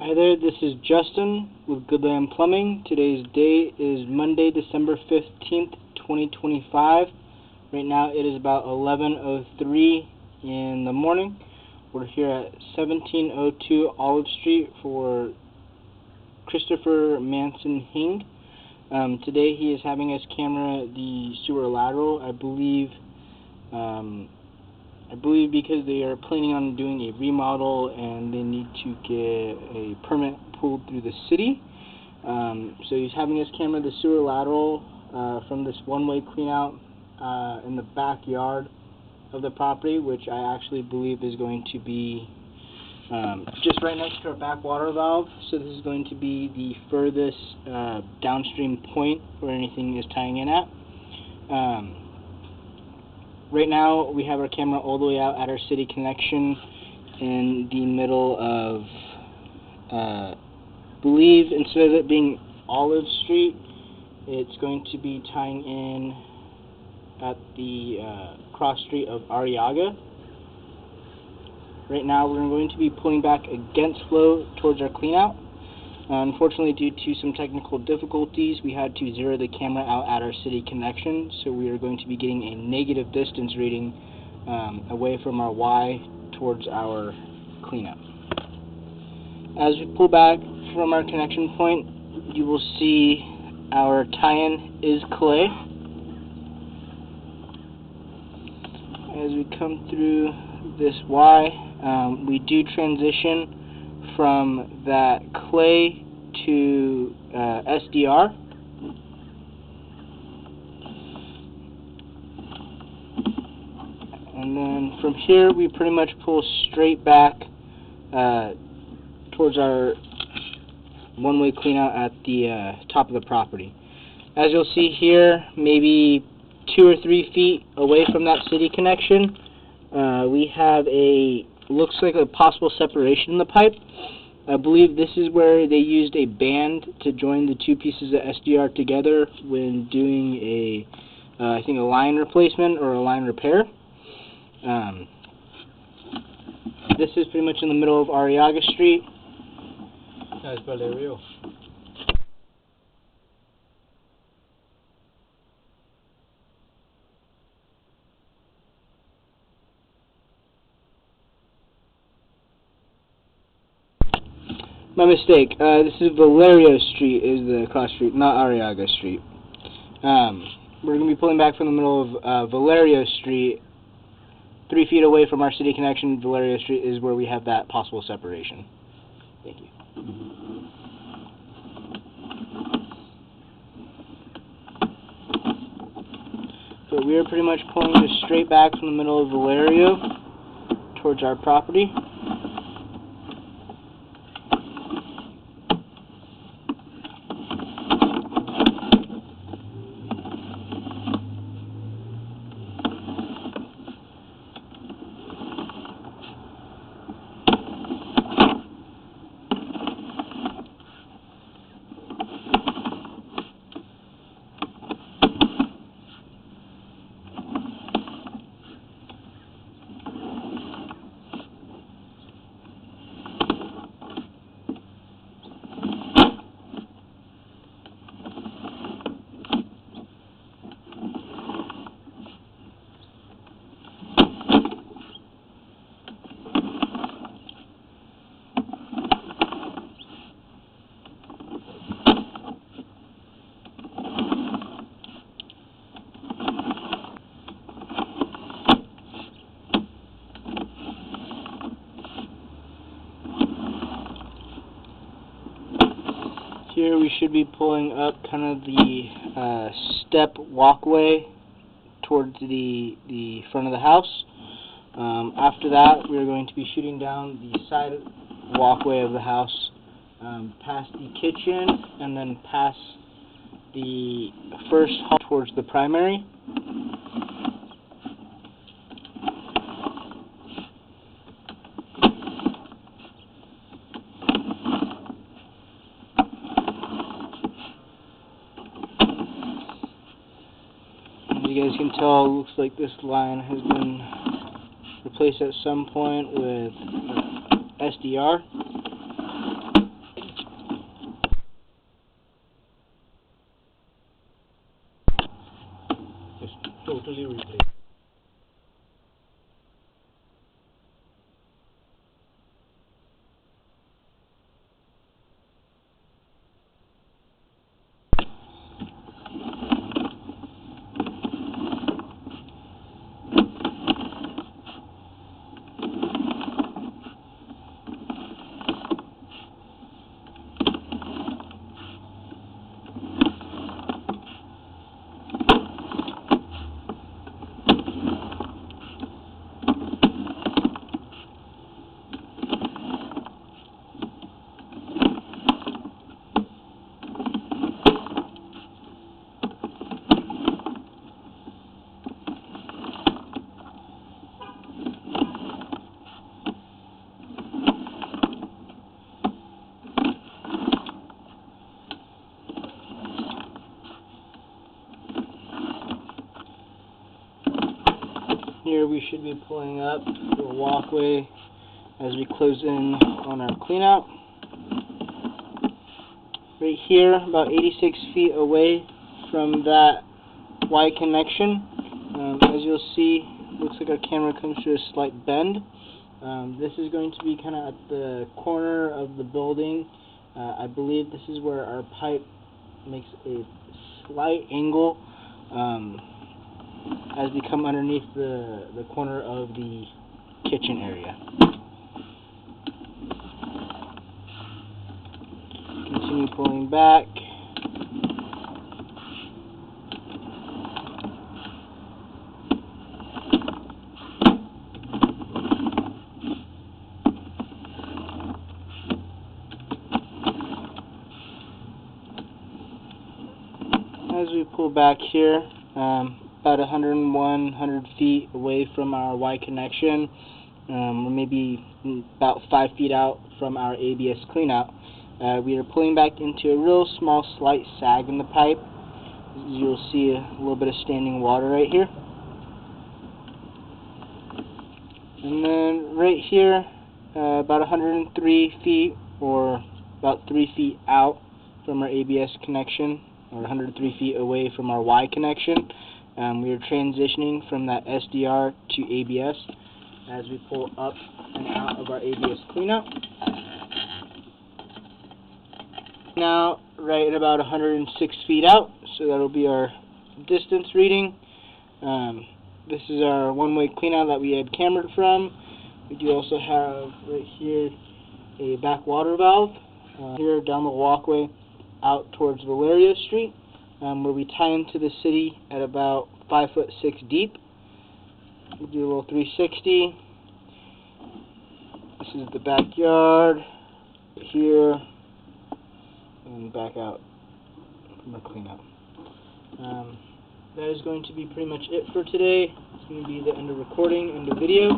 Hi there, this is Justin with Goodland Plumbing. Today's date is Monday, December 15th, 2025. Right now it is about 11:03 in the morning. We're here at 1702 Olive Street for Christopher Manson Hing. Today he is having us camera the sewer lateral. I believe because they are planning on doing a remodel and they need to get a permit pulled through the city. So he's having us camera the sewer lateral from this one-way cleanout in the backyard of the property, which I actually believe is going to be just right next to our back water valve. So this is going to be the furthest downstream point where anything is tying in at. Right now, we have our camera all the way out at our city connection in the middle of, believe instead of it being Olive Street, it's going to be tying in at the cross street of Arriaga. Right now, we're going to be pulling back against flow towards our cleanout. Unfortunately, due to some technical difficulties, we had to zero the camera out at our city connection, so we are going to be getting a negative distance reading away from our Y towards our cleanout. As we pull back from our connection point, you will see our tie-in is clay. As we come through this Y, we do transition from that clay to SDR. And then from here we pretty much pull straight back towards our one-way cleanout at the top of the property. As you'll see here, maybe 2 or 3 feet away from that city connection, we have looks like a possible separation in the pipe. I believe this is where they used a band to join the two pieces of SDR together when doing I think a line replacement or a line repair. This is pretty much in the middle of Arriaga Street. That's Valerio. My mistake. This is Valerio Street is the cross street, not Arriaga Street. We're going to be pulling back from the middle of Valerio Street. 3 feet away from our city connection, Valerio Street is where we have that possible separation. Thank you. So we are pretty much pulling just straight back from the middle of Valerio towards our property. Here we should be pulling up kind of the step walkway towards the front of the house. After that, we are going to be shooting down the side walkway of the house, past the kitchen, and then past the first hall towards the primary. As you guys can tell, it looks like this line has been replaced at some point with SDR. totally replaced. Here we should be pulling up the walkway as we close in on our cleanout. Right here, about 86 feet away from that Y connection, as you'll see, looks like our camera comes to a slight bend. This is going to be kind of at the corner of the building. I believe this is where our pipe makes a slight angle as we come underneath the corner of the kitchen area. Continue pulling back. As we pull back here, about 100 feet away from our Y connection, or maybe about 5 feet out from our ABS cleanout, we are pulling back into a real small slight sag in the pipe. You'll see a little bit of standing water right here. And then right here, about 103 feet, or about 3 feet out from our ABS connection, or 103 feet away from our Y connection, we are transitioning from that SDR to ABS as we pull up and out of our ABS cleanout. Now, right at about 106 feet out, so that'll be our distance reading. This is our one-way cleanout that we had cambered from. We do also have right here a back water valve here down the walkway out towards Valerio Street, where we tie into the city at about 5'6" deep. We'll do a little 360. This is the backyard here, and back out from our cleanup. That is going to be pretty much it for today. It's going to be the end of recording, end of video.